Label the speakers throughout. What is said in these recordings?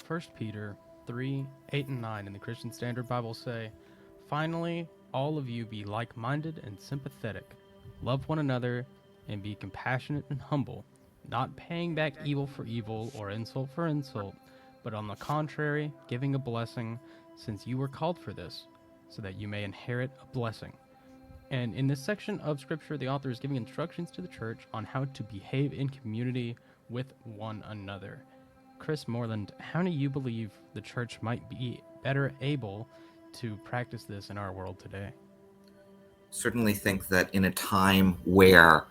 Speaker 1: First Peter 3, 8 and 9 in the Christian Standard Bible say, "Finally, all of you be like-minded and sympathetic. Love one another and be compassionate and humble, not paying back evil for evil or insult for insult, but on the contrary, giving a blessing, since you were called for this, so that you may inherit a blessing." And in this section of Scripture, the author is giving instructions to the church on how to behave in community with one another. Chris Moreland, how do you believe the church might be better able to practice this in our world today?
Speaker 2: Certainly think that in a time where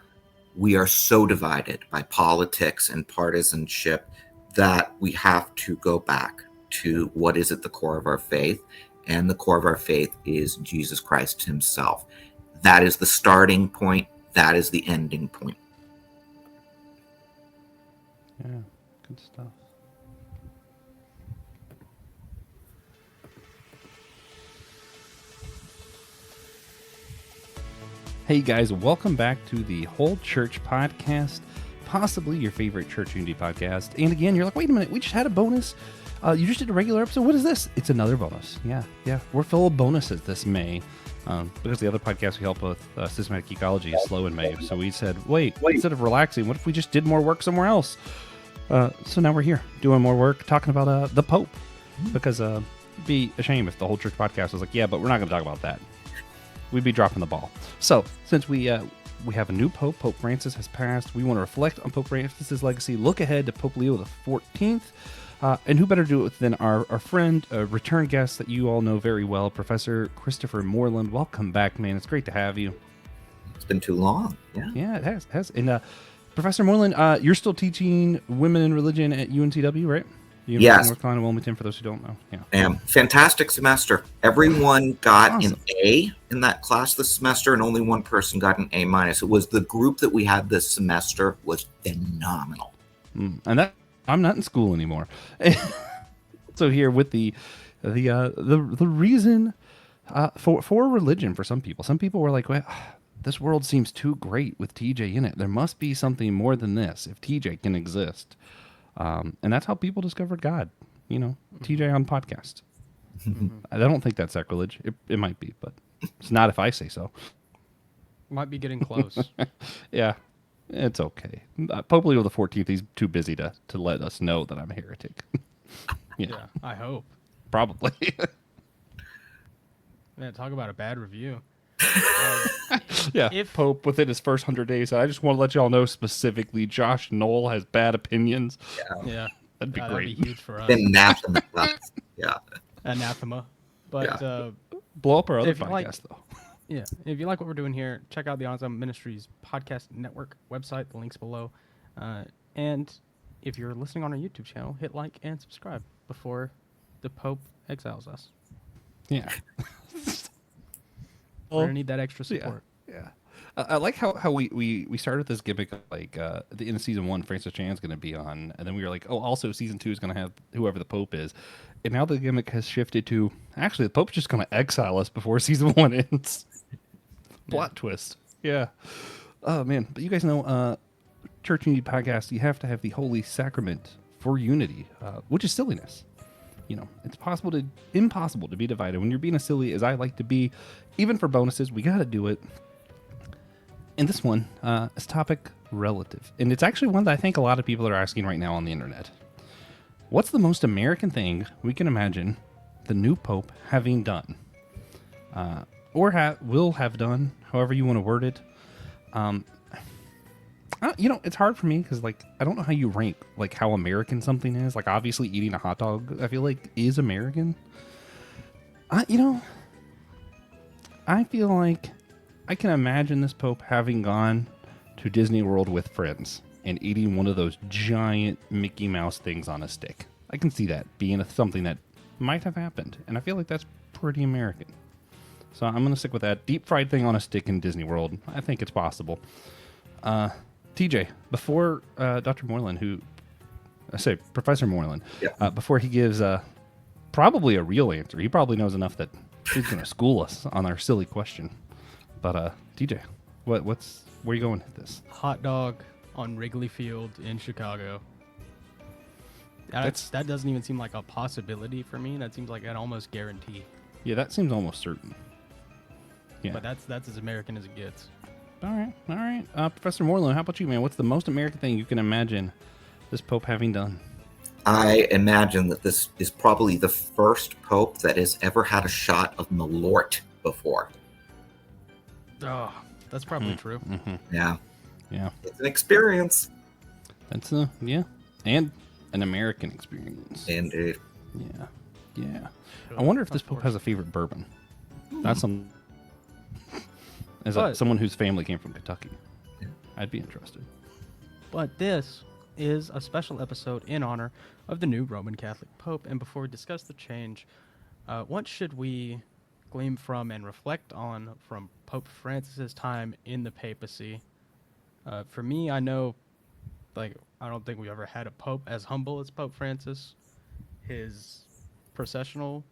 Speaker 2: we are so divided by politics and partisanship that we have to go back to what is at the core of our faith. And the core of our faith is Jesus Christ himself. That is the starting point. That is the ending point.
Speaker 3: Yeah, good stuff. Hey guys, welcome back to the Whole Church Podcast, possibly your favorite church unity podcast. And again, you're like, wait a minute, we just had a bonus. You just did a regular episode. What is this? It's another bonus. Yeah. We're full of bonuses this May. Because the other podcast we help with, systematic ecology, is slow in May. So we said, wait, instead of relaxing, what if we just did more work somewhere else? So now we're here doing more work, talking about the Pope. Because it'd be a shame if the Whole Church Podcast was like, yeah, but we're not going to talk about that. We'd be dropping the ball. So since we have a new Pope, Pope Francis has passed, we want to reflect on Pope Francis's legacy, look ahead to Pope Leo XIV. And who better to do it than our friend, return guest that you all know very well, Professor Christopher Moreland. Welcome back, man. It's great to have you.
Speaker 2: It's been too long.
Speaker 3: Yeah, it has. And Professor Moreland, you're still teaching women in religion at UNCW, right?
Speaker 2: Yes.
Speaker 3: North Carolina, Wilmington, for those who don't know.
Speaker 2: Yeah. Fantastic semester. Everyone got
Speaker 3: awesome.
Speaker 2: An A in that class this semester, and only one person got an A minus. It was the group that we had this semester was phenomenal.
Speaker 3: And that I'm not in school anymore. So here with the reason for religion for some people were like, well, this world seems too great with TJ in it. There must be something more than this if TJ can exist. And that's how people discovered God, TJ on podcast. I don't think that's sacrilege. It might be, but it's not if I say so.
Speaker 1: Might be getting close.
Speaker 3: Yeah, it's okay. Pope Leo XIV, he's too busy to let us know that I'm a heretic.
Speaker 1: Yeah, I hope.
Speaker 3: Probably.
Speaker 1: Man, talk about a bad review.
Speaker 3: If Pope within his first 100 days, I just want to let y'all know specifically, Josh Knoll has bad opinions.
Speaker 1: Yeah.
Speaker 3: That'd be great.
Speaker 1: That'd be huge for us.
Speaker 2: Anathema. Yeah.
Speaker 1: Anathema. But
Speaker 3: blow up our other podcast, though.
Speaker 1: Yeah. If you like what we're doing here, check out the Ensemble Ministries Podcast Network website. The link's below. And if you're listening on our YouTube channel, hit like and subscribe before the Pope exiles us.
Speaker 3: Yeah.
Speaker 1: We're gonna need that extra support.
Speaker 3: Yeah. I like how we started this gimmick of like at the end of season 1, Francis Chan's going to be on, and then we were like, oh, also season 2 is going to have whoever the Pope is, and now the gimmick has shifted to actually the Pope's just going to exile us before season 1 ends. Plot twist. Yeah. Oh man, but you guys know, Church Unity Podcast, you have to have the Holy Sacrament for unity, which is silliness. It's impossible to be divided when you're being as silly as I like to be. Even for bonuses, we got to do it. And this one is topic relative. And it's actually one that I think a lot of people are asking right now on the internet. What's the most American thing we can imagine the new Pope having done? Or will have done, however you want to word it. It's hard for me because, I don't know how you rank, how American something is. Obviously eating a hot dog, I feel like, is American. I feel like I can imagine this Pope having gone to Disney World with friends and eating one of those giant Mickey Mouse things on a stick. I can see that being something that might have happened, and I feel like that's pretty American. So I'm going to stick with that. Deep fried thing on a stick in Disney World. I think it's possible. TJ, before Dr. Moreland, Professor Moreland, before he gives probably a real answer, he probably knows enough that he's going to school us on our silly question. But TJ, where are you going with this?
Speaker 1: Hot dog on Wrigley Field in Chicago. That doesn't even seem like a possibility for me. That seems like an almost guarantee.
Speaker 3: Yeah, that seems almost certain. Yeah.
Speaker 1: But that's as American as it gets.
Speaker 3: All right. Professor Moreland, how about you, man? What's the most American thing you can imagine this Pope having done?
Speaker 2: I imagine that this is probably the first Pope that has ever had a shot of Malort before.
Speaker 1: Oh, that's probably true.
Speaker 3: Mm-hmm.
Speaker 2: Yeah.
Speaker 3: Yeah.
Speaker 2: It's an experience.
Speaker 3: That's yeah. And an American experience.
Speaker 2: Indeed.
Speaker 3: Yeah. I wonder if this Pope has a favorite bourbon. That's some. As someone whose family came from Kentucky, I'd be interested.
Speaker 1: But this is a special episode in honor of the new Roman Catholic Pope. And before we discuss the change, what should we glean from and reflect on from Pope Francis's time in the papacy? For me, I know, I don't think we ever had a pope as humble as Pope Francis. His processional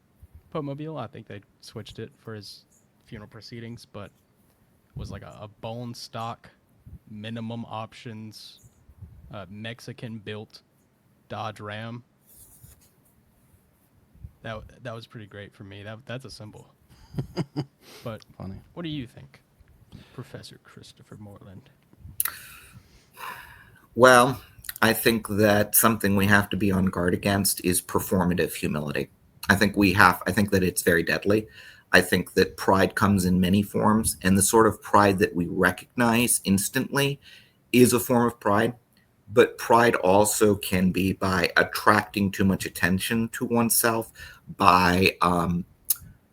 Speaker 1: Pope-mobile, I think they switched it for his funeral proceedings, but was like a bone stock, minimum options, Mexican-built Dodge Ram. That was pretty great for me. That's a symbol. But
Speaker 3: funny.
Speaker 1: What do you think, Professor Christopher Moreland?
Speaker 2: Well, I think that something we have to be on guard against is performative humility. I think that it's very deadly. I think that pride comes in many forms, and the sort of pride that we recognize instantly is a form of pride. But pride also can be by attracting too much attention to oneself, by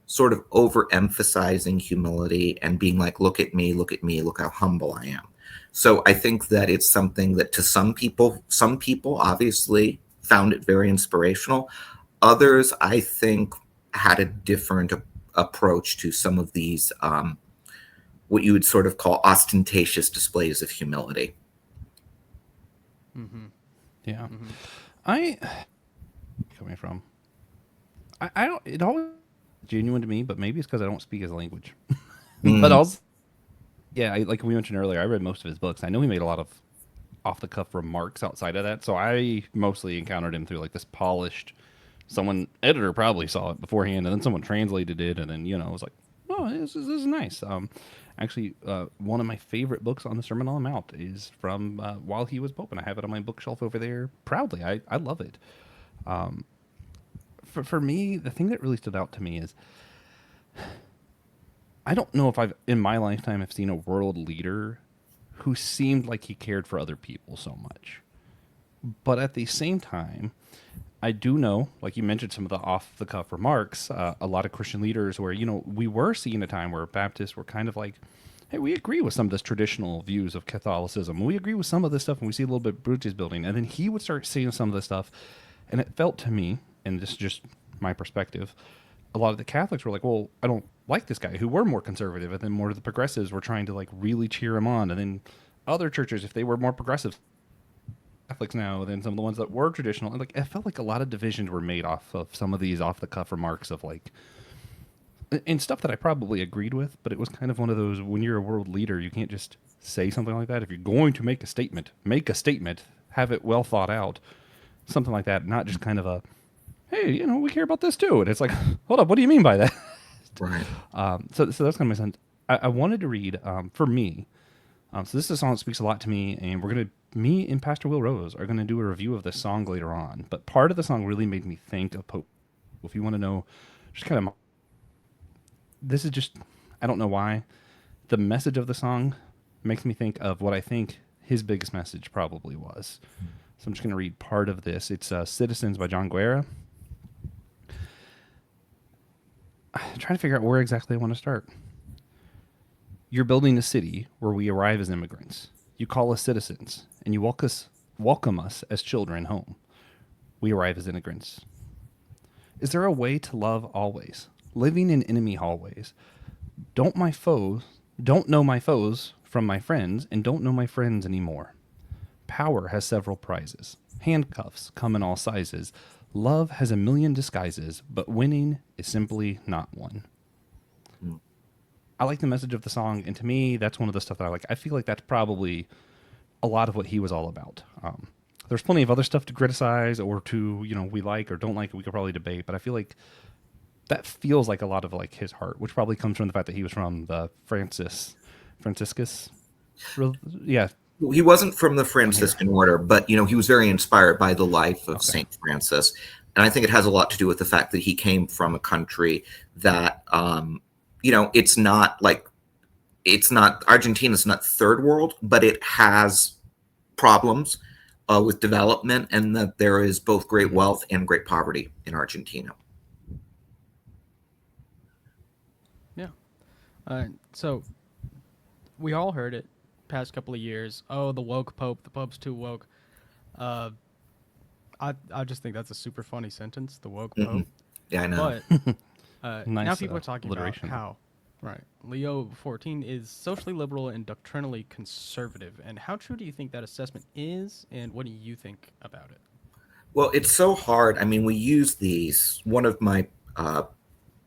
Speaker 2: sort of overemphasizing humility and being like, look at me, look how humble I am. So I think that it's something that to some people obviously found it very inspirational. Others, I think, had a different approach to some of these, what you would sort of call ostentatious displays of humility.
Speaker 1: Mm-hmm.
Speaker 3: Yeah.
Speaker 1: Mm-hmm.
Speaker 3: Coming from, I don't, it always genuine to me, but maybe it's because I don't speak his language. But also, yeah, like we mentioned earlier, I read most of his books. I know he made a lot of off-the-cuff remarks outside of that, so I mostly encountered him through like this polished, editor probably saw it beforehand, and then someone translated it, and then, it was like, oh, this is nice. Actually, one of my favorite books on the Sermon on the Mount is from while he was Pope, and I have it on my bookshelf over there proudly. I love it. For me, the thing that really stood out to me is I don't know if in my lifetime, have seen a world leader who seemed like he cared for other people so much. But at the same time, I do know, like you mentioned, some of the off-the-cuff remarks, a lot of Christian leaders where, we were seeing a time where Baptists were kind of like, hey, we agree with some of this traditional views of Catholicism. We agree with some of this stuff, and we see a little bit of bridges building. And then he would start seeing some of this stuff, and it felt to me, and this is just my perspective, a lot of the Catholics were like, well, I don't like this guy, who were more conservative, and then more of the progressives were trying to like really cheer him on. And then other churches, if they were more progressive Catholics now than some of the ones that were traditional, and like it felt like a lot of divisions were made off of some of these off-the-cuff remarks of like, and stuff that I probably agreed with, but it was kind of one of those, when you're a world leader, you can't just say something like that. If you're going to make a statement, have it well thought out, something like that, not just kind of a, hey, we care about this too. And it's like, hold up, what do you mean by that?
Speaker 2: Right.
Speaker 3: So that's kind of my sense. I wanted to read, for me, so this is a song that speaks a lot to me, and me and Pastor Will Rose are going to do a review of this song later on. But part of the song really made me think of Pope. If you want to know, just kind of, this is just, I don't know why, the message of the song makes me think of what I think his biggest message probably was. So I'm just going to read part of this. It's Citizens by John Guerra. I'm trying to figure out where exactly I want to start. You're building a city where we arrive as immigrants. You call us citizens, and you welcome us as children home. We arrive as immigrants. Is there a way to love always, living in enemy hallways? Don't know my foes from my friends, and don't know my friends anymore. Power has several prizes. Handcuffs come in all sizes. Love has a million disguises, but winning is simply not one. I like the message of the song, and to me, that's one of the stuff that I like. I feel like that's probably a lot of what he was all about. There's plenty of other stuff to criticize or to, we like or don't like. We could probably debate, but I feel like that feels like a lot of like his heart, which probably comes from the fact that he was from the Franciscus. Yeah.
Speaker 2: He wasn't from the Franciscan order, but he was very inspired by the life of Saint Francis, and I think it has a lot to do with the fact that he came from a country that it's not Argentina's not third world, but it has problems with development, and that there is both great wealth and great poverty in Argentina.
Speaker 1: Yeah. So we all heard it past couple of years. Oh, the woke pope. The pope's too woke. I just think that's a super funny sentence. The woke pope.
Speaker 2: Yeah, I know.
Speaker 1: But
Speaker 3: nice,
Speaker 1: now people are talking
Speaker 3: alliteration.
Speaker 1: about how Leo XIV is socially liberal and doctrinally conservative. And how true do you think that assessment is? And what do you think about it?
Speaker 2: Well, it's so hard. I mean, we use these. One of my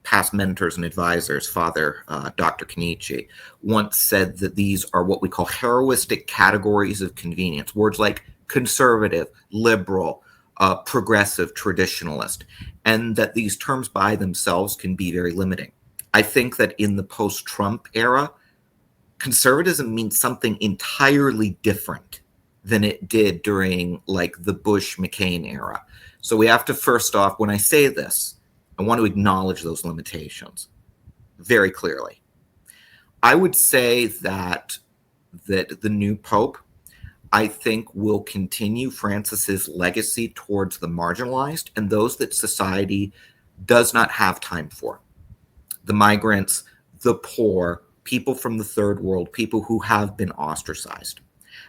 Speaker 2: past mentors and advisors, Father Dr. Kenichi, once said that these are what we call heroistic categories of convenience. Words like conservative, liberal, progressive, traditionalist, and that these terms by themselves can be very limiting. I think that in the post-Trump era, conservatism means something entirely different than it did during like the Bush-McCain era. So we have to, first off, when I say this, I want to acknowledge those limitations very clearly. I would say that the new Pope, I think, will continue Francis's legacy towards the marginalized and those that society does not have time for. The migrants, the poor, people from the third world, people who have been ostracized.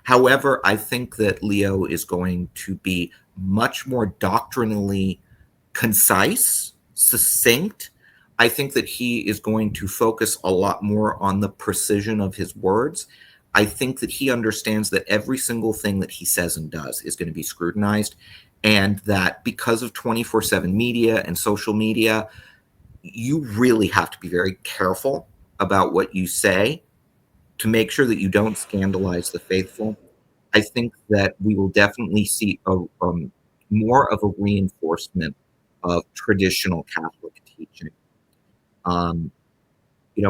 Speaker 2: However, I think that Leo is going to be much more doctrinally concise, succinct. I think that he is going to focus a lot more on the precision of his words. I think that he understands that every single thing that he says and does is going to be scrutinized, and that because of 24/7 media and social media, you really have to be very careful about what you say to make sure that you don't scandalize the faithful. I think that we will definitely see more of a reinforcement of traditional Catholic teaching.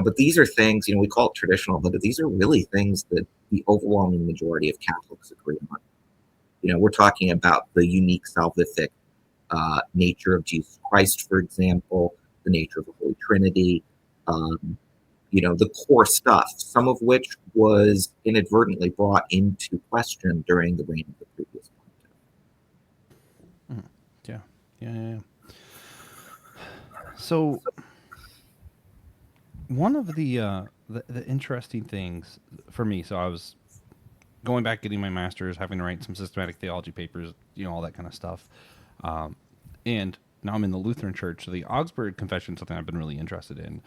Speaker 2: But these are things, we call it traditional, but these are really things that the overwhelming majority of Catholics agree on. We're talking about the unique salvific nature of Jesus Christ, for example, the nature of the Holy Trinity, the core stuff, some of which was inadvertently brought into question during the reign of the previous pontiff.
Speaker 3: Yeah. So one of the interesting things for me, so I was going back, getting my master's, having to write some systematic theology papers, all that kind of stuff. And now I'm in the Lutheran Church. So the Augsburg Confession is something I've been really interested in.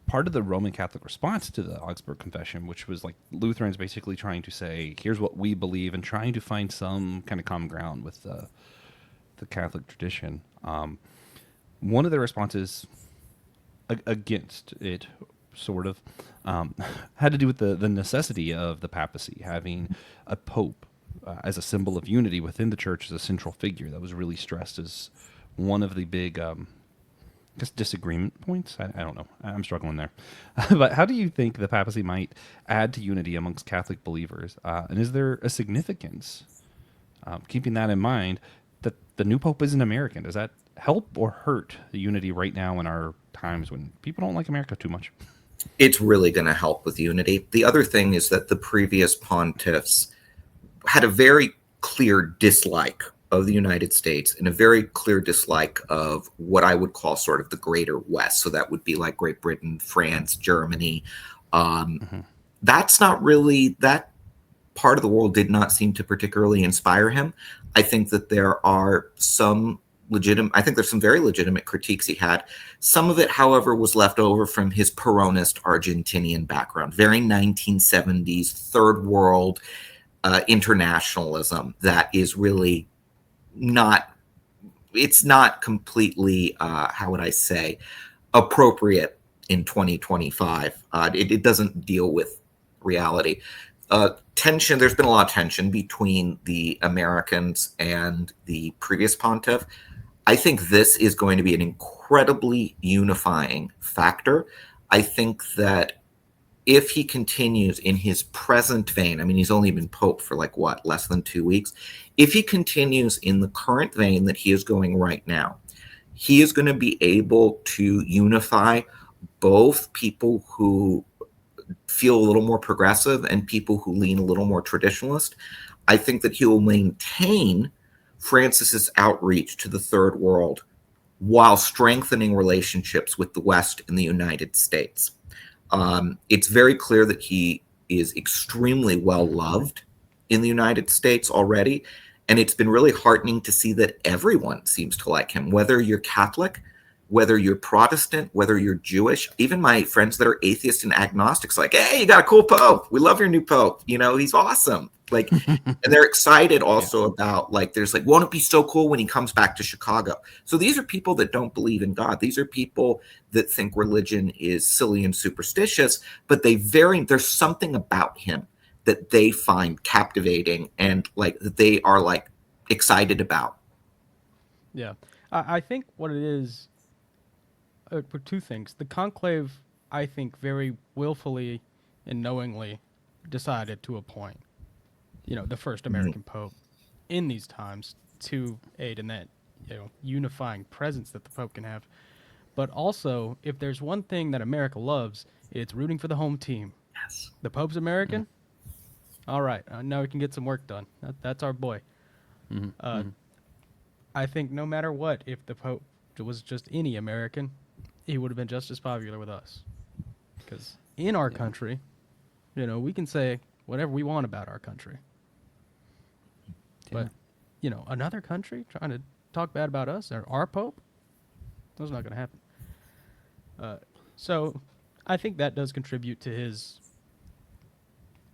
Speaker 3: Part of the Roman Catholic response to the Augsburg Confession, which was like Lutherans basically trying to say, here's what we believe, and trying to find some kind of common ground with the Catholic tradition. One of the responses against it, sort of, had to do with the necessity of the papacy, having a pope as a symbol of unity within the church as a central figure. That was really stressed as one of the big disagreement points. I don't know. I'm struggling there. But how do you think the papacy might add to unity amongst Catholic believers? And is there a significance, keeping that in mind, that the new pope isn't American? Does that help or hurt the unity right now in our times when people don't like America too much?
Speaker 2: It's really going to help with unity. The other thing is that the previous pontiffs had a very clear dislike of the United States and a very clear dislike of what I would call sort of the greater West. So that would be like Great Britain, France, Germany. That's not really, that part of the world did not seem to particularly inspire him. I think that there are some there's some very legitimate critiques he had. Some of it, however, was left over from his Peronist Argentinian background, very 1970s third world internationalism that is really it's not completely, how would I say, appropriate in 2025. It doesn't deal with reality. tension. There's been a lot of tension between the Americans and the previous pontiff. I think this is going to be an incredibly unifying factor. I think that if he continues in his present vein, I mean, he's only been pope for like what, less than 2 weeks. If he continues in the current vein that he is going right now, he is going to be able to unify both people who feel a little more progressive and people who lean a little more traditionalist. I think that he will maintain Francis's outreach to the third world while strengthening relationships with the West and the United States. It's very clear that he is extremely well loved in the United States already, and it's been really heartening to see that everyone seems to like him, whether you're Catholic, whether you're Protestant, whether you're Jewish. Even my friends that are atheists and agnostics, like, hey, you got a cool pope. We love your new pope. You know, he's awesome. Like, and they're excited also about, like, there's like, won't it be so cool when he comes back to Chicago? So these are people that don't believe in God. These are people that think religion is silly and superstitious, but there's something about him that they find captivating and like that they are like excited about.
Speaker 1: Yeah. I think what it is, for two things. The conclave, I think, very willfully and knowingly decided to appoint, the first American pope in these times to aid in that, unifying presence that the pope can have. But also, if there's one thing that America loves, it's rooting for the home team.
Speaker 2: Yes.
Speaker 1: The pope's American. All right, now we can get some work done. That's our boy. I think no matter what, if the pope was just any American, he would have been just as popular with us. Because in our country, we can say whatever we want about our country. But, another country trying to talk bad about us or our pope, that's not going to happen. So I think that does contribute to his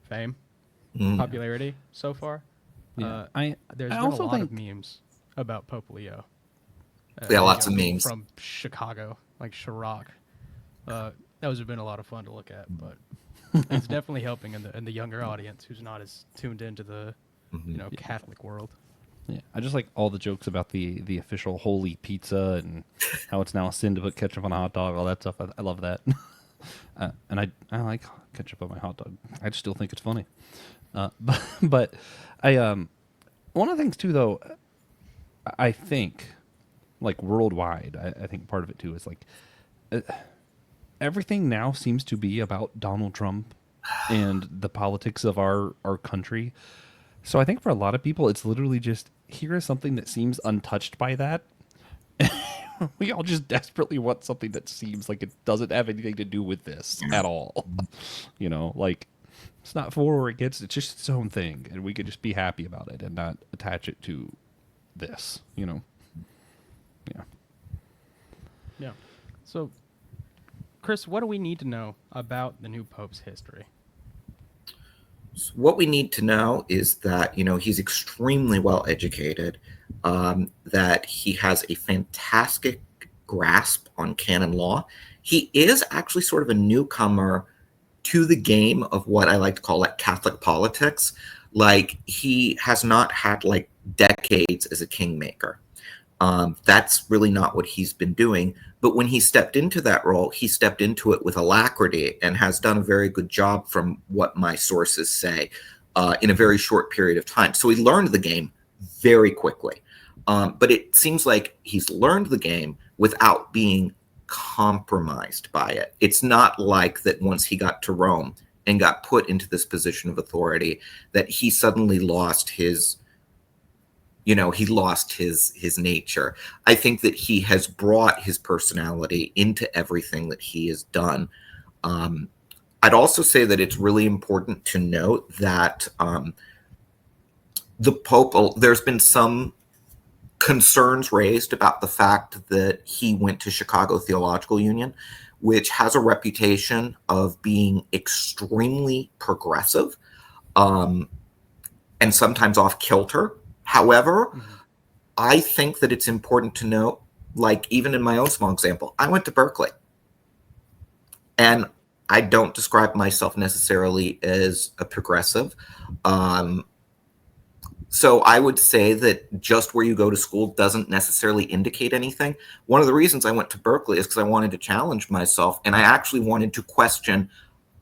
Speaker 1: fame, popularity so far.
Speaker 3: Yeah.
Speaker 1: There's
Speaker 3: I
Speaker 1: been
Speaker 3: also
Speaker 1: a lot
Speaker 3: think
Speaker 1: of memes about Pope Leo.
Speaker 2: Yeah, lots of memes.
Speaker 1: From Chicago, like Chirac. Those have been a lot of fun to look at, but it's definitely helping in the younger audience who's not as tuned into the Catholic world.
Speaker 3: Yeah, I just like all the jokes about the official holy pizza and how it's now a sin to put ketchup on a hot dog, all that stuff. I love that. And I like ketchup on my hot dog. I just still think it's funny. But I one of the things too, though, I think, like worldwide, I think part of it too is like everything now seems to be about Donald Trump and the politics of our country. So I think for a lot of people, it's literally just, here is something that seems untouched by that. We all just desperately want something that seems like it doesn't have anything to do with this at all. Like, it's not for or against, it's just its own thing. And we could just be happy about it and not attach it to this, Yeah.
Speaker 1: Yeah. So, Chris, what do we need to know about the new Pope's history?
Speaker 2: So what we need to know is that, he's extremely well educated, that he has a fantastic grasp on canon law. He is actually sort of a newcomer to the game of what I like to call like Catholic politics. Like, he has not had like decades as a kingmaker. That's really not what he's been doing. But when he stepped into that role, he stepped into it with alacrity and has done a very good job, from what my sources say, in a very short period of time. So he learned the game very quickly. But it seems like he's learned the game without being compromised by it. It's not like that once he got to Rome and got put into this position of authority that he suddenly lost his his nature. I think that he has brought his personality into everything that he has done. I'd also say that it's really important to note that the Pope, there's been some concerns raised about the fact that he went to Chicago Theological Union, which has a reputation of being extremely progressive, and sometimes off kilter. However, I think that it's important to note, like, even in my own small example, I went to Berkeley. And I don't describe myself necessarily as a progressive. So I would say that just where you go to school doesn't necessarily indicate anything. One of the reasons I went to Berkeley is because I wanted to challenge myself, and I actually wanted to question,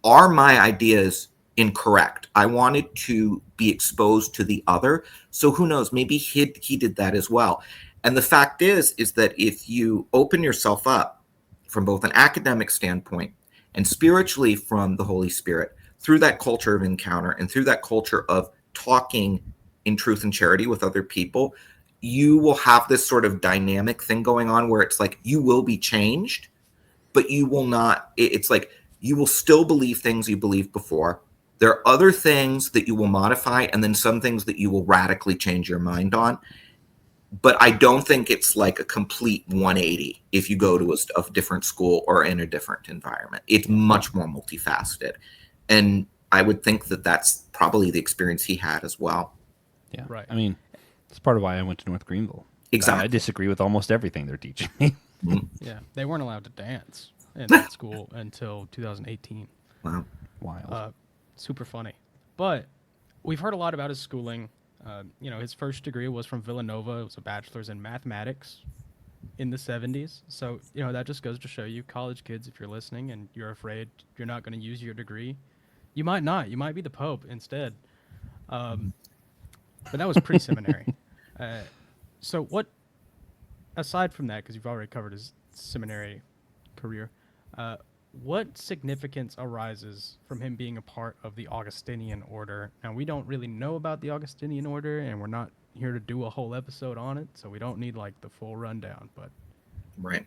Speaker 2: are my ideas incorrect? I wanted to be exposed to the other. So who knows, maybe he did that as well. And the fact is that if you open yourself up from both an academic standpoint and spiritually from the Holy Spirit, through that culture of encounter and through that culture of talking in truth and charity with other people, you will have this sort of dynamic thing going on where it's like you will be changed, but you will not. It's like you will still believe things you believed before. There are other things that you will modify, and then some things that you will radically change your mind on. But I don't think it's like a complete 180 if you go to a different school or in a different environment. It's much more multifaceted. And I would think that that's probably the experience he had as well.
Speaker 3: Yeah.
Speaker 1: Right.
Speaker 3: I mean, it's part of why I went to North Greenville.
Speaker 2: Exactly.
Speaker 3: I disagree with almost everything they're teaching me.
Speaker 1: Yeah. They weren't allowed to dance in that school until 2018.
Speaker 2: Wow.
Speaker 3: Wild.
Speaker 1: Super funny. But we've heard a lot about his schooling. His first degree was from Villanova. It was a bachelor's in mathematics in the 70s. So, that just goes to show you, college kids, if you're listening and you're afraid you're not going to use your degree, you might not. You might be the Pope instead. But that was pre-seminary. So what, aside from that, because you've already covered his seminary career, what significance arises from him being a part of the Augustinian order? Now, we don't really know about the Augustinian order, and we're not here to do a whole episode on it, so we don't need like the full rundown. But
Speaker 2: right.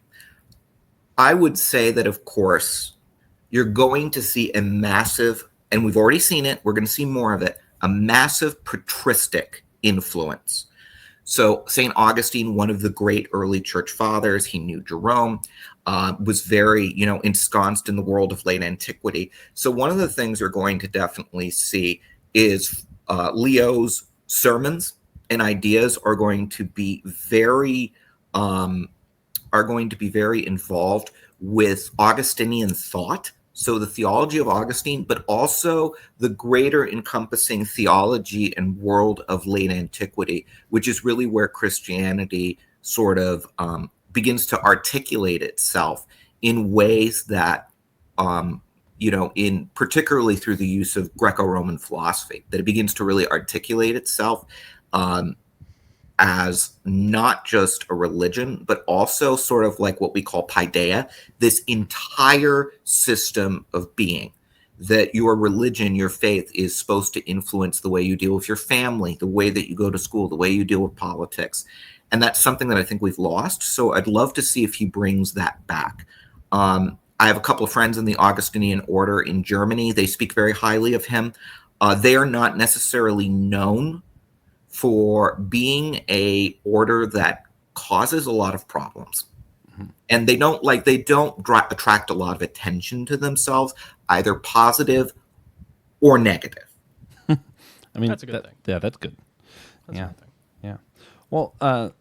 Speaker 2: I would say that, of course, you're going to see a massive, and we've already seen it, we're going to see more of it, a massive patristic influence. So St. Augustine, one of the great early church fathers, he knew Jerome, was very, ensconced in the world of late antiquity. So one of the things you're going to definitely see is Leo's sermons and ideas are going to be very involved with Augustinian thought. So the theology of Augustine, but also the greater encompassing theology and world of late antiquity, which is really where Christianity sort of begins to articulate itself in ways that, in particularly through the use of Greco-Roman philosophy, that it begins to really articulate itself as not just a religion, but also sort of like what we call paideia, this entire system of being, that your religion, your faith is supposed to influence the way you deal with your family, the way that you go to school, the way you deal with politics. And that's something that I think we've lost. So I'd love to see if he brings that back. I have a couple of friends in the Augustinian order in Germany. They speak very highly of him. They are not necessarily known for being a order that causes a lot of problems. Mm-hmm. And they don't attract a lot of attention to themselves, either positive or negative.
Speaker 3: I mean,
Speaker 1: that's a good thing.
Speaker 3: Yeah, that's good.
Speaker 1: That's a good thing.
Speaker 3: Yeah. Well,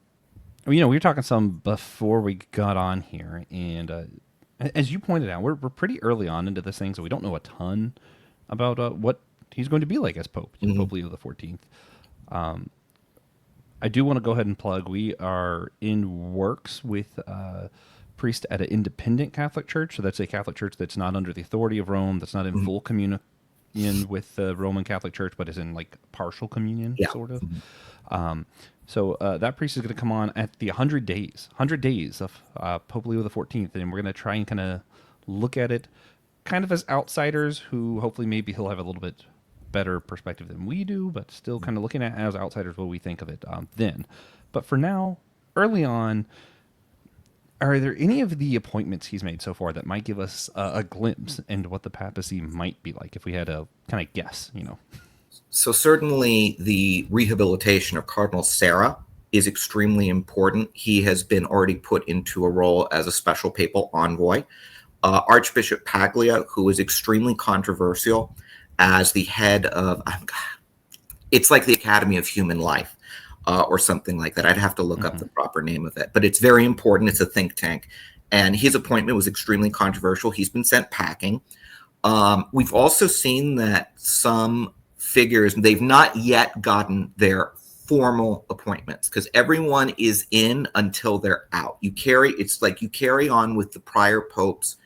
Speaker 3: we were talking some before we got on here, and as you pointed out, we're pretty early on into this thing, so we don't know a ton about what he's going to be like as Pope, mm-hmm. Pope Leo XIV. I do want to go ahead and plug, we are in works with priest at an independent Catholic church. So that's a Catholic church that's not under the authority of Rome, that's not in mm-hmm. full communion with the Roman Catholic Church, but is in like partial communion, sort of. Mm-hmm. So that priest is going to come on at the 100 days of Pope Leo XIV, and we're going to try and kind of look at it kind of as outsiders who hopefully maybe he'll have a little bit better perspective than we do, but still kind of looking at as outsiders what we think of it then. But for now, early on, are there any of the appointments he's made so far that might give us a glimpse into what the papacy might be like if we had a kind of guess,
Speaker 2: So certainly the rehabilitation of Cardinal Sarah is extremely important. He has been already put into a role as a special papal envoy. Archbishop Paglia, who is extremely controversial as the head of, it's like the Academy of Human Life or something like that. I'd have to look mm-hmm. up the proper name of it, but it's very important. It's a think tank. And his appointment was extremely controversial. He's been sent packing. We've also seen that some figures, they've not yet gotten their formal appointments because everyone is in until they're out. It's like you carry on with the prior pope's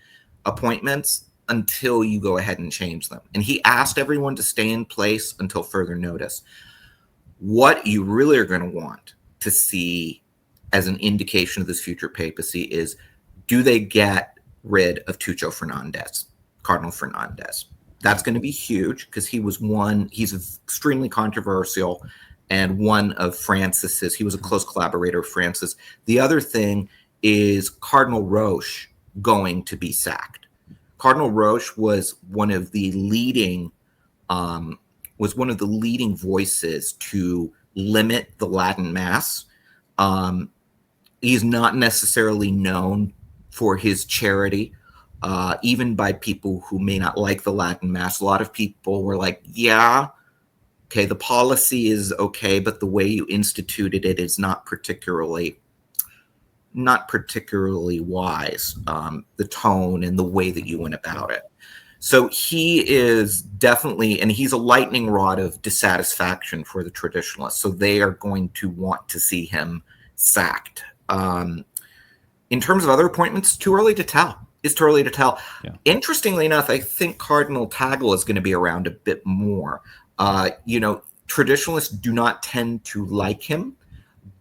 Speaker 2: appointments until you go ahead and change them. And he asked everyone to stay in place until further notice. What you really are going to want to see as an indication of this future papacy is, do they get rid of Tucho Fernandez, Cardinal Fernandez? That's going to be huge because he's extremely controversial and one of Francis's. He was a close collaborator of Francis. The other thing is Cardinal Roche going to be sacked. Cardinal Roche was one of the leading voices to limit the Latin Mass. He's not necessarily known for his charity, even by people who may not like the Latin Mass. A lot of people were like, yeah, okay, the policy is okay, but the way you instituted it is not particularly wise. The tone and the way that you went about it. So he is definitely, and he's a lightning rod of dissatisfaction for the traditionalists. So they are going to want to see him sacked. In terms of other appointments, it's too early to tell. Yeah. Interestingly enough, I think Cardinal Tagle is going to be around a bit more. Traditionalists do not tend to like him,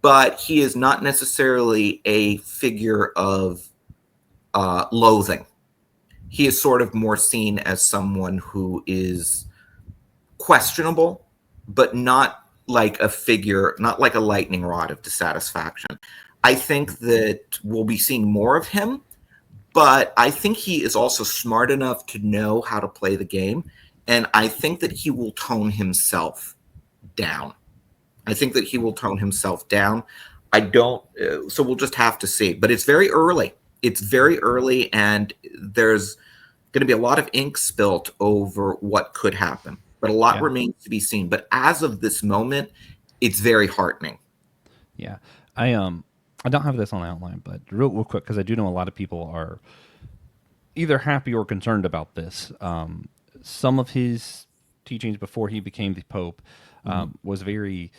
Speaker 2: but he is not necessarily a figure of loathing. He is sort of more seen as someone who is questionable, but not like a lightning rod of dissatisfaction. I think that we'll be seeing more of him, but I think he is also smart enough to know how to play the game, and I think that he will tone himself down. So we'll just have to see. But it's very early. And there's going to be a lot of ink spilt over what could happen. But a lot remains to be seen. But as of this moment, it's very heartening.
Speaker 3: Yeah. I don't have this on outline, but real quick, because I do know a lot of people are either happy or concerned about this. Some of his teachings before he became the Pope was very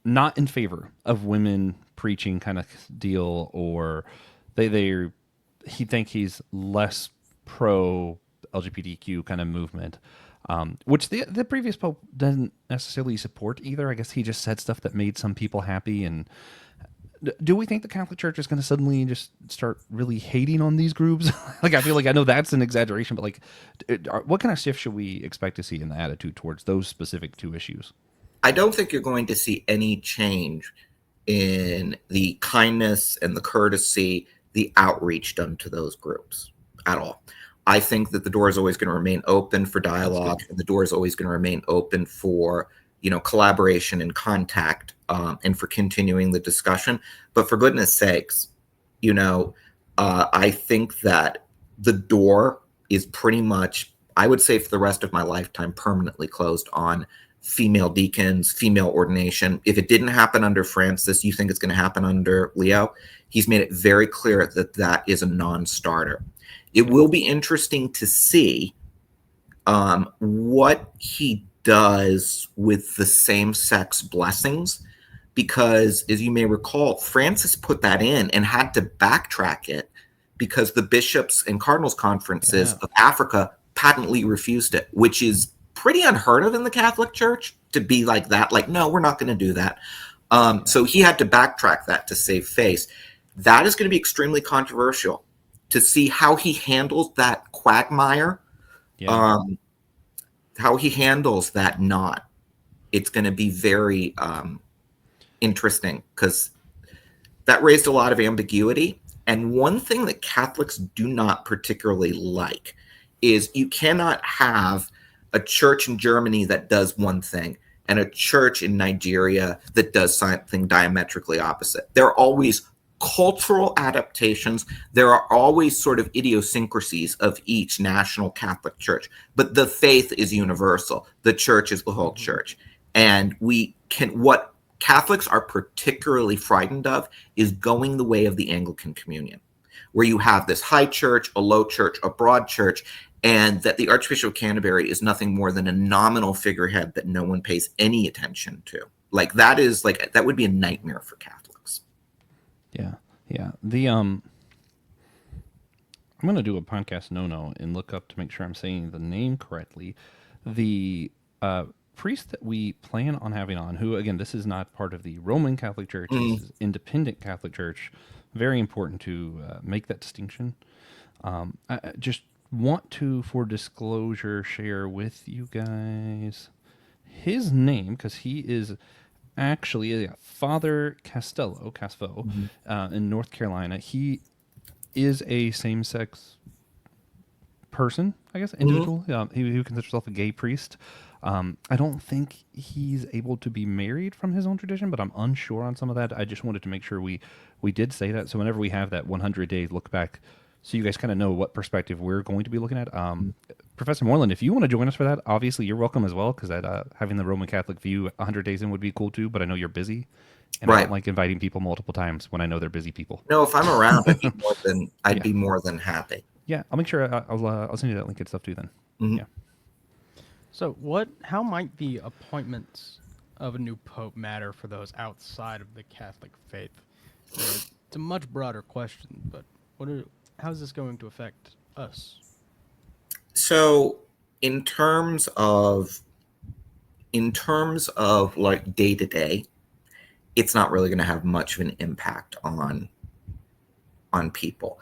Speaker 3: not in favor of women preaching kind of deal, or he think he's less pro LGBTQ kind of movement, which the previous Pope doesn't necessarily support either. I guess he just said stuff that made some people happy. And do we think the Catholic Church is going to suddenly just start really hating on these groups? I feel like I know that's an exaggeration, but what kind of shift should we expect to see in the attitude towards those specific two issues?
Speaker 2: I don't think you're going to see any change in the kindness and the courtesy, the outreach done to those groups at all. I think that the door is always going to remain open for dialogue, and the door is always going to remain open for collaboration and contact, and for continuing the discussion. But for goodness sakes, I think that the door is pretty much, I would say for the rest of my lifetime, permanently closed on female deacons, female ordination. If it didn't happen under Francis, you think it's going to happen under Leo? He's made it very clear that that is a non-starter. It will be interesting to see what he does with the same-sex blessings, because, as you may recall, Francis put that in and had to backtrack it because the bishops and cardinals conferences of Africa patently refused it, which is pretty unheard of in the Catholic Church, to be like that. Like, no, we're not going to do that. So he had to backtrack that to save face. That is going to be extremely controversial to see how he handles that quagmire, how he handles that knot. It's going to be very interesting, because that raised a lot of ambiguity. And one thing that Catholics do not particularly like is you cannot have a church in Germany that does one thing and a church in Nigeria that does something diametrically opposite. There are always cultural adaptations. There are always sort of idiosyncrasies of each national Catholic church, but the faith is universal. The church is the whole church. And what Catholics are particularly frightened of is going the way of the Anglican Communion, where you have this high church, a low church, a broad church, and that the Archbishop of Canterbury is nothing more than a nominal figurehead that no one pays any attention to. Like that is like that would be a nightmare for Catholics.
Speaker 3: Yeah, yeah. I'm going to do a podcast no and look up to make sure I'm saying the name correctly. The priest that we plan on having on, who again, this is not part of the Roman Catholic Church, this is independent Catholic Church. Very important to make that distinction. I just want to, for disclosure, share with you guys his name, because he is actually Father Casvo in North Carolina. He is a same-sex person, I guess, individual. He considers himself a gay priest. I don't think he's able to be married from his own tradition, but I'm unsure on some of that. I just wanted to make sure we did say that. So whenever we have that 100 days look back, so you guys kind of know what perspective we're going to be looking at. Professor Moreland, if you want to join us for that, obviously you're welcome as well, because that having the Roman Catholic view 100 days in would be cool too, but I know you're busy. And I don't like inviting people multiple times when I know they're busy people.
Speaker 2: No, if I'm around, I'd be more than happy.
Speaker 3: Yeah, I'll make sure I'll send you that link and stuff too then. Yeah.
Speaker 1: So how might the appointments of a new pope matter for those outside of the Catholic faith? It's a much broader question, but how is this going to affect us?
Speaker 2: So in terms of like day to day, it's not really going to have much of an impact on people.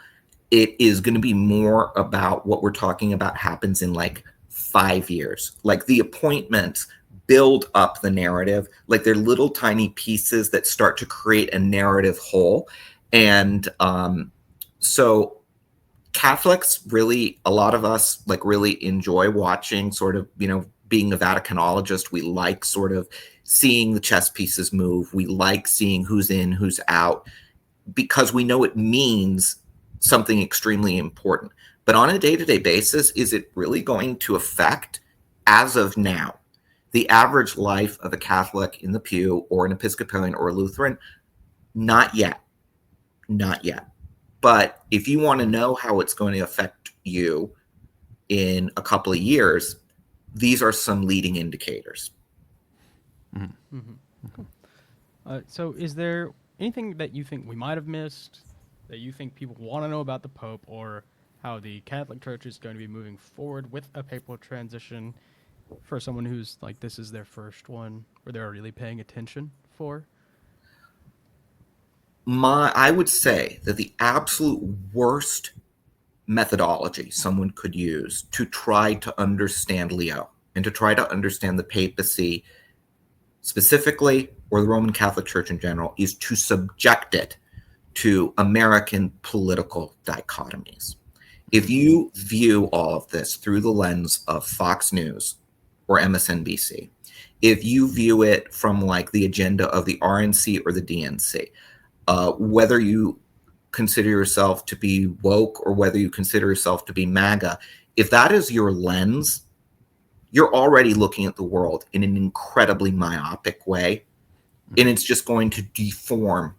Speaker 2: It is going to be more about what we're talking about happens in like 5 years. Like the appointments build up the narrative, like they're little tiny pieces that start to create a narrative whole. And so Catholics really, a lot of us like really enjoy watching sort of, being a Vaticanologist. We like sort of seeing the chess pieces move. We like seeing who's in, who's out, because we know it means something extremely important. But on a day-to-day basis, is it really going to affect, as of now, the average life of a Catholic in the pew or an Episcopalian or a Lutheran? Not yet. Not yet. But if you want to know how it's going to affect you in a couple of years, these are some leading indicators.
Speaker 1: So is there anything that you think we might have missed, that you think people want to know about the Pope, or how the Catholic Church is going to be moving forward with a papal transition for someone who's like, this is their first one, where they're really paying attention for?
Speaker 2: I would say that the absolute worst methodology someone could use to try to understand Leo and to try to understand the papacy specifically, or the Roman Catholic Church in general, is to subject it to American political dichotomies. If you view all of this through the lens of Fox News or MSNBC, if you view it from like the agenda of the RNC or the DNC, whether you consider yourself to be woke or whether you consider yourself to be MAGA, if that is your lens, you're already looking at the world in an incredibly myopic way, and it's just going to deform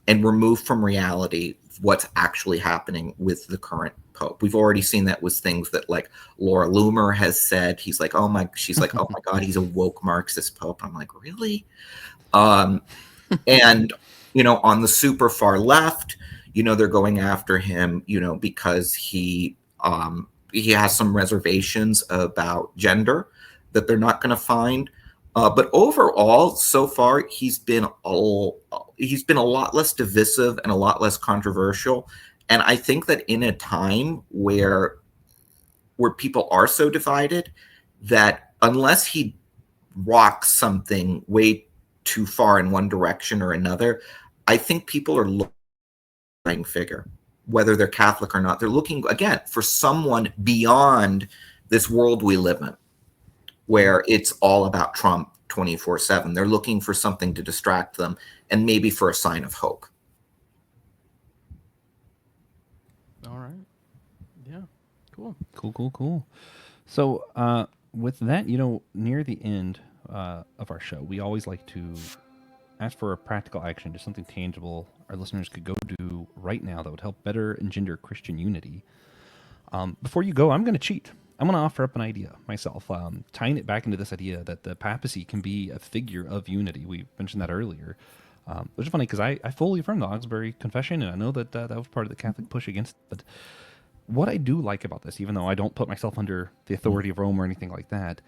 Speaker 2: and remove from reality what's actually happening with the current Pope. We've already seen that with things that like Laura Loomer has said. She's like, oh my God, he's a woke Marxist Pope. I'm like, really? And, on the super far left, they're going after him, because he has some reservations about gender that they're not going to find. But overall, so far, he's been a lot less divisive and a lot less controversial. And I think that in a time where people are so divided, that unless he rocks something way too far in one direction or another, I think people are looking for a figure, whether they're Catholic or not. They're looking, again, for someone beyond this world we live in, where it's all about Trump 24/7. They're looking for something to distract them and maybe for a sign of hope.
Speaker 1: All right. Yeah. Cool.
Speaker 3: Cool. So with that, near the end of our show, we always like to ask for a practical action, just something tangible our listeners could go do right now that would help better engender Christian unity. Before you go, I'm going to cheat. I'm going to offer up an idea myself, tying it back into this idea that the papacy can be a figure of unity. We mentioned that earlier, which is funny because I fully affirm the Augsburg Confession, and I know that that was part of the Catholic push against it. But what I do like about this, even though I don't put myself under the authority of Rome or anything like that,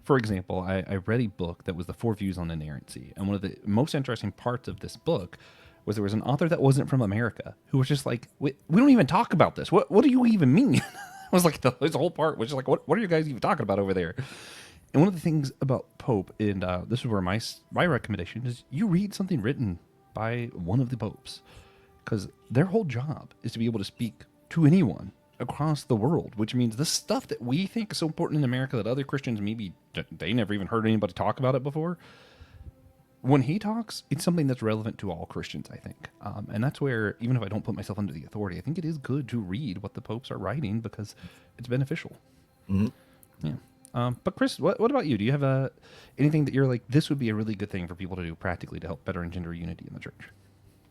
Speaker 3: for example, I read a book that was the Four Views on Inerrancy, and one of the most interesting parts of this book was there was an author that wasn't from America who was just like, we don't even talk about this. What do you even mean? I was like, this whole part was just like, what are you guys even talking about over there? And one of the things about Pope, and this is where my recommendation is, you read something written by one of the popes, because their whole job is to be able to speak to anyone across the world, which means the stuff that we think is so important in America that other Christians maybe they never even heard anybody talk about it before. When he talks, it's something that's relevant to all Christians, I think. And that's where, even if I don't put myself under the authority, I think it is good to read what the popes are writing because it's beneficial.
Speaker 2: Mm-hmm.
Speaker 3: Yeah. But Chris, what about you? Do you have anything that you're like, this would be a really good thing for people to do practically to help better engender unity in the church?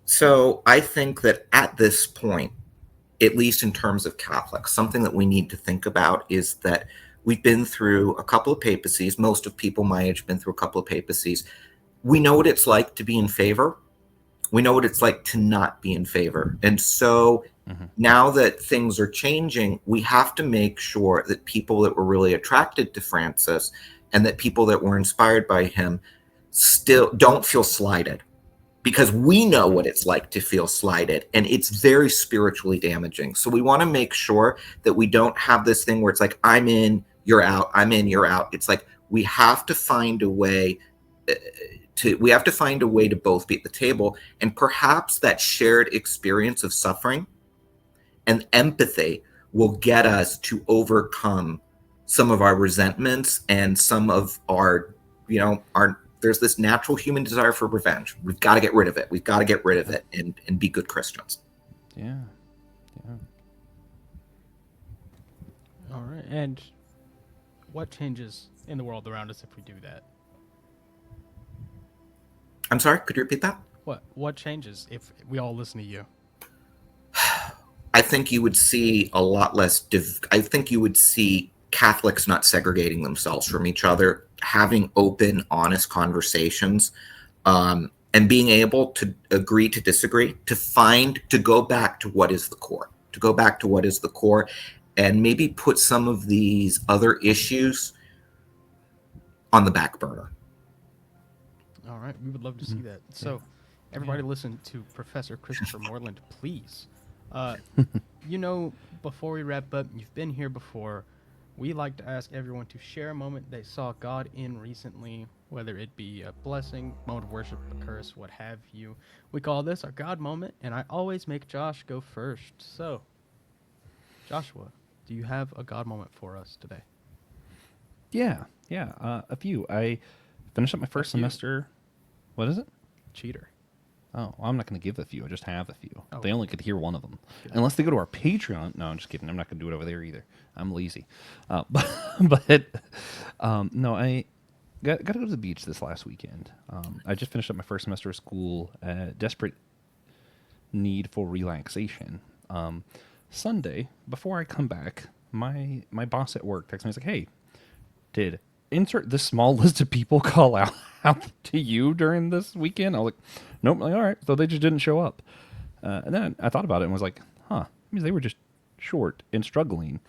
Speaker 2: So I think that at this point, at least in terms of Catholics, something that we need to think about is that we've been through a couple of papacies. Most of people my age have been through a couple of papacies. We know what it's like to be in favor. We know what it's like to not be in favor. And so now that things are changing, we have to make sure that people that were really attracted to Francis and that people that were inspired by him still don't feel slighted, because we know what it's like to feel slighted, and it's very spiritually damaging. So we want to make sure that we don't have this thing where it's like, I'm in, you're out, I'm in, you're out. It's like we have to find a way to both be at the table, and perhaps that shared experience of suffering and empathy will get us to overcome some of our resentments and some of our there's this natural human desire for revenge. We've got to get rid of it. We've got to get rid of it and be good Christians.
Speaker 3: Yeah.
Speaker 1: All right. And what changes in the world around us if we do that?
Speaker 2: I'm sorry, could you repeat that?
Speaker 1: What changes if we all listen to you?
Speaker 2: I think you would see a lot less. I think you would see Catholics not segregating themselves from each other, having open, honest conversations, and being able to agree to disagree, to go back to what is the core, and maybe put some of these other issues on the back burner.
Speaker 1: All right, we would love to see that. So, everybody listen to Professor Christopher Moreland, please. Before we wrap up, you've been here before. We like to ask everyone to share a moment they saw God in recently, whether it be a blessing, moment of worship, a curse, what have you. We call this our God moment, and I always make Josh go first. So, Joshua, do you have a God moment for us today?
Speaker 3: Yeah, a few. I finished up my first semester. What is it?
Speaker 1: Cheater.
Speaker 3: Oh, well, I'm not going to give a few. I just have a few.
Speaker 1: Oh.
Speaker 3: They only could hear one of them. Unless they go to our Patreon. No, I'm just kidding. I'm not going to do it over there either. I'm lazy. No, I got to go to the beach this last weekend. I just finished up my first semester of school. Desperate need for relaxation. Sunday, before I come back, my boss at work texted me. He's like, hey, did insert this small list of people call out to you during this weekend? I was like, nope. I'm like, all right. So they just didn't show up. And then I thought about it and was like, means they were just short and struggling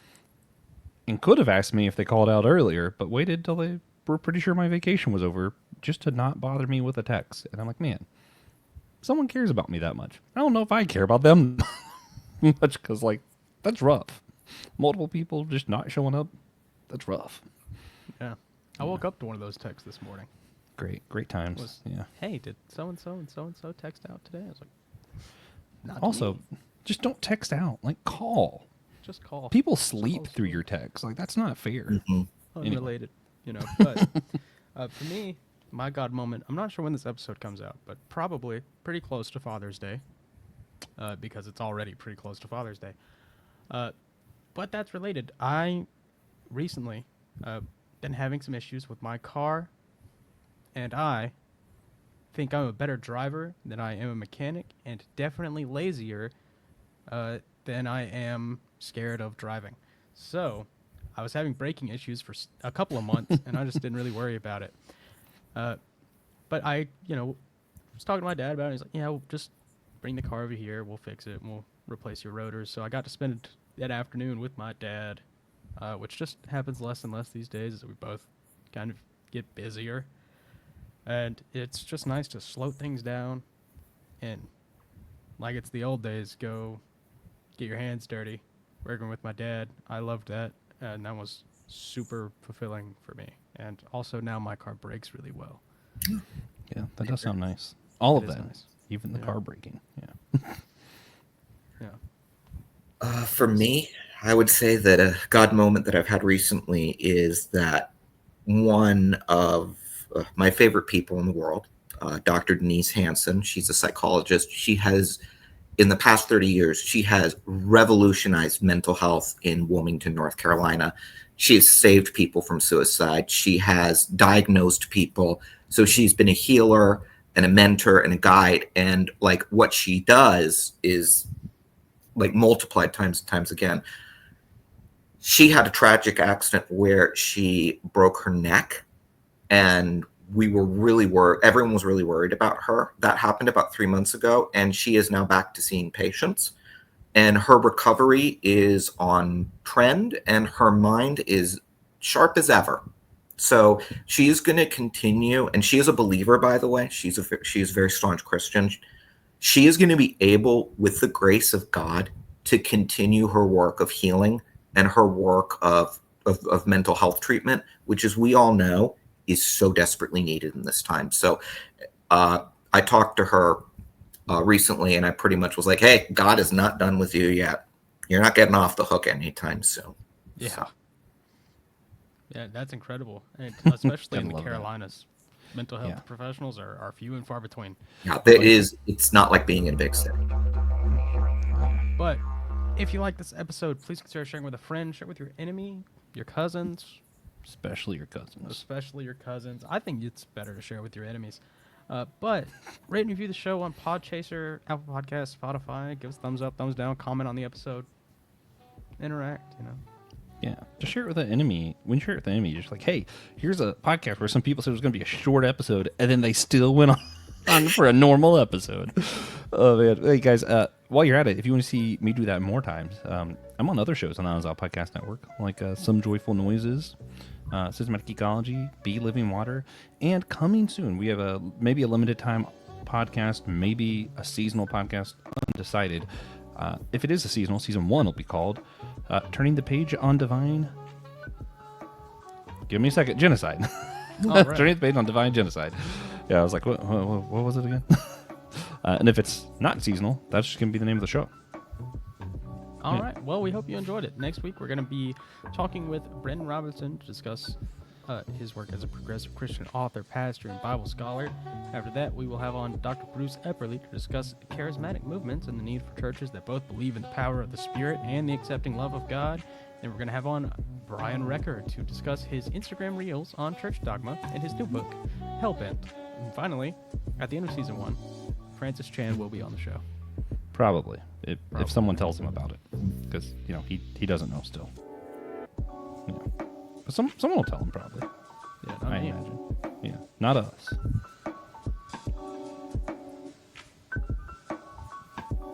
Speaker 3: and could have asked me if they called out earlier, but waited till they were pretty sure my vacation was over just to not bother me with a text. And I'm like, man, someone cares about me that much. I don't know if I care about them much, because that's rough. Multiple people just not showing up. That's rough.
Speaker 1: Yeah. I woke up to one of those texts this morning.
Speaker 3: Great times. Yeah.
Speaker 1: Hey, did so-and-so and so-and-so text out today? I was like, not
Speaker 3: also,
Speaker 1: me.
Speaker 3: Just don't text out. Call.
Speaker 1: Just call.
Speaker 3: People sleep through your text. That's not fair.
Speaker 2: Mm-hmm.
Speaker 1: Unrelated, But for me, my God moment, I'm not sure when this episode comes out, but probably pretty close to Father's Day, because it's already pretty close to Father's Day. But that's related. I recently been having some issues with my car, and I think I'm a better driver than I am a mechanic, and definitely lazier than than I am scared of driving. So I was having braking issues for a couple of months, and I just didn't really worry about it. But I, was talking to my dad about it. He's like, yeah, we'll just bring the car over here. We'll fix it, and we'll replace your rotors. So I got to spend that afternoon with my dad, which just happens less and less these days as we both kind of get busier. And it's just nice to slow things down and, like it's the old days, go get your hands dirty. Working with my dad, I loved that, and that was super fulfilling for me. And also now my car brakes really well.
Speaker 3: Yeah, that does sound nice. All of that,
Speaker 1: nice.
Speaker 3: Even the car braking. Yeah.
Speaker 1: Yeah.
Speaker 2: For me, I would say that a God moment that I've had recently is that one of my favorite people in the world, Dr. Denise Hansen, she's a psychologist. She has, in the past 30 years, she has revolutionized mental health in Wilmington, North Carolina. She has saved people from suicide. She has diagnosed people. So she's been a healer and a mentor and a guide. And like what she does is like multiplied times and times again. She had a tragic accident where she broke her neck, and we were really worried. Everyone was really worried about her. That happened about 3 months ago, and she is now back to seeing patients. And her recovery is on trend, and her mind is sharp as ever. So she is going to continue, and she is a believer, by the way. She's a very staunch Christian. She is going to be able, with the grace of God, to continue her work of healing and her work of mental health treatment, which, as we all know, is so desperately needed in this time. So I talked to her recently, and I pretty much was like, hey, God is not done with you yet. You're not getting off the hook anytime soon.
Speaker 1: Yeah.
Speaker 2: So.
Speaker 1: Yeah, that's incredible. And especially in the Carolinas. That. Mental health professionals are few and far between.
Speaker 2: Yeah, it's not like being in a big city.
Speaker 1: But if you like this episode, please consider sharing with a friend, share with your enemy, your cousins.
Speaker 3: Especially your cousins.
Speaker 1: I think it's better to share with your enemies. But rate and review the show on Podchaser, Apple Podcasts, Spotify. Give us a thumbs up, thumbs down, comment on the episode. Interact,
Speaker 3: Yeah, just share it with an enemy. When you share it with an enemy, you're just like, hey, here's a podcast where some people said it was going to be a short episode, and then they still went on for a normal episode. Oh, man. Hey, guys, while you're at it, if you want to see me do that more times, I'm on other shows on the Anazal Podcast Network, like Some Joyful Noises, Systematic Ecology, Be Living Water, and coming soon, we have maybe a limited time podcast, maybe a seasonal podcast, undecided. If it is a seasonal, season 1 will be called Turning the Page on Divine... Give me a second. Genocide. Right. Turning the Page on Divine Genocide. Yeah, I was like, what was it again? And if it's not seasonal, that's just going to be the name of the show.
Speaker 1: All right. Well, we hope you enjoyed it. Next week, we're going to be talking with Brendan Robinson to discuss his work as a progressive Christian author, pastor, and Bible scholar. After that, we will have on Dr. Bruce Epperly to discuss charismatic movements and the need for churches that both believe in the power of the Spirit and the accepting love of God. And we're going to have on Brian Recker to discuss his Instagram reels on church dogma and his new book, Hellbent. And finally, at the end of season 1, Francis Chan will be on the show.
Speaker 3: Probably. If someone tells him about it. Because, he doesn't know still. But someone will tell him, probably.
Speaker 1: Yeah,
Speaker 3: I imagine. Yeah, not us.